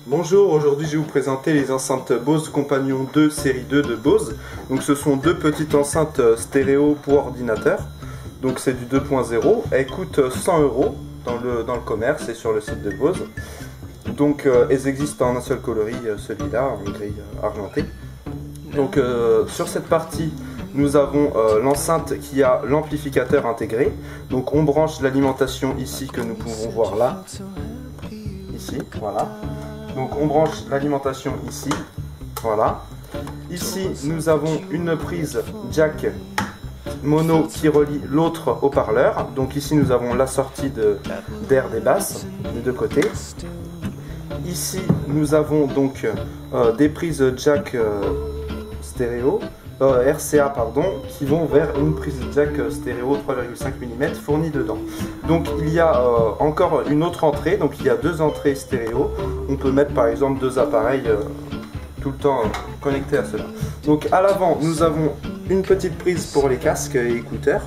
Bonjour, aujourd'hui je vais vous présenter les enceintes Bose Companion 2 série 2 de Bose. Donc ce sont deux petites enceintes stéréo pour ordinateur. Donc c'est du 2.0. Elles coûtent 100 € dans le commerce et sur le site de Bose. Donc elles existent en un seul coloris, celui-là, en gris argenté. Donc sur cette partie, nous avons l'enceinte qui a l'amplificateur intégré. Donc on branche l'alimentation ici que nous pouvons voir là. Ici, voilà. Donc on branche l'alimentation ici, voilà. Ici nous avons une prise jack mono qui relie l'autre haut-parleur. Donc ici nous avons la sortie d'air des basses des deux côtés. Ici nous avons donc des prises jack stéréo, RCA pardon, qui vont vers une prise jack stéréo 3,5 mm fournie dedans. Donc il y a encore une autre entrée, donc il y a deux entrées stéréo. On peut mettre par exemple deux appareils tout le temps connectés à cela. Donc à l'avant nous avons une petite prise pour les casques et écouteurs.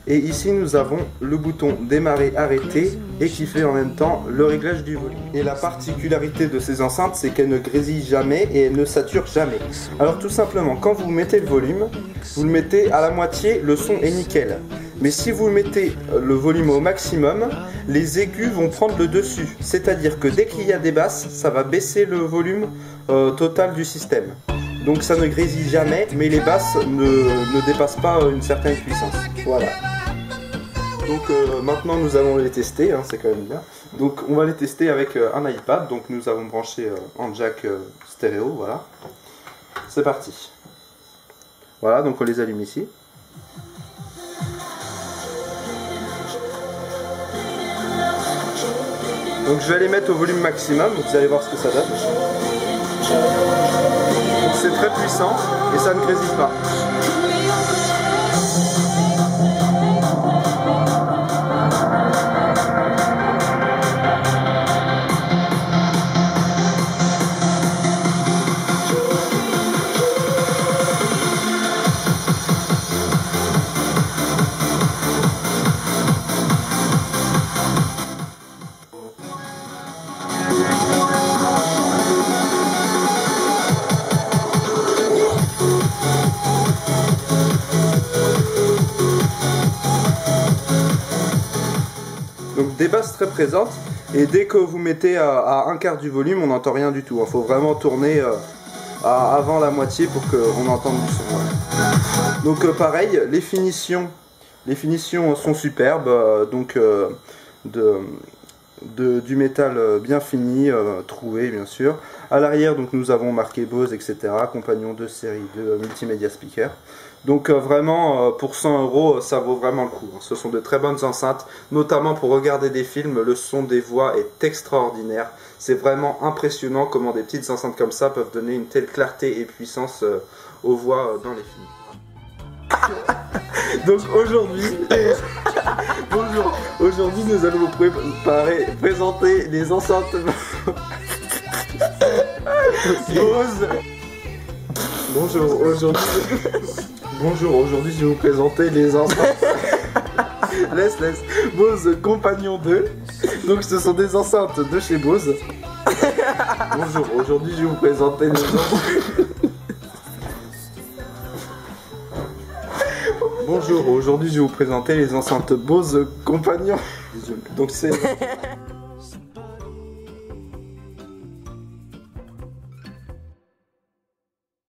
Et ici nous avons le bouton démarrer arrêter et qui fait en même temps le réglage du volume. Et la particularité de ces enceintes, c'est qu'elles ne grésillent jamais et elles ne saturent jamais. Alors tout simplement, quand vous mettez le volume, vous le mettez à la moitié, le son est nickel. Mais si vous mettez le volume au maximum, les aigus vont prendre le dessus. C'est-à-dire que dès qu'il y a des basses, ça va baisser le volume total du système. Donc ça ne grésille jamais, mais les basses ne dépassent pas une certaine puissance. Voilà. Donc maintenant nous allons les tester, hein, c'est quand même bien. Donc on va les tester avec un iPad. Donc nous avons branché en jack stéréo, voilà. C'est parti. Voilà, donc on les allume ici. Donc je vais les mettre au volume maximum, vous allez voir ce que ça donne. C'est très puissant et ça ne grésille pas. Donc des basses très présentes, et dès que vous mettez à un quart du volume, on n'entend rien du tout. Il faut vraiment tourner avant la moitié pour qu'on entende du son. Ouais. Donc pareil, les finitions sont superbes, donc du métal bien fini, troué bien sûr. À l'arrière donc nous avons marqué Bose, etc. Compagnon 2 série 2 multimédia speaker. Donc vraiment pour 100 € ça vaut vraiment le coup. Ce sont de très bonnes enceintes, notamment pour regarder des films. Le son des voix est extraordinaire. C'est vraiment impressionnant comment des petites enceintes comme ça peuvent donner une telle clarté et puissance aux voix dans les films. Donc aujourd'hui, bonjour. Aujourd'hui nous allons vous présenter les enceintes Bose. Bonjour, aujourd'hui je vais vous présenter les enceintes Bose Companion 2. Donc ce sont des enceintes de chez Bose. Bonjour, aujourd'hui je vais vous présenter les enceintes. Bonjour, aujourd'hui je vais vous présenter les enceintes Bose Companion. Donc c'est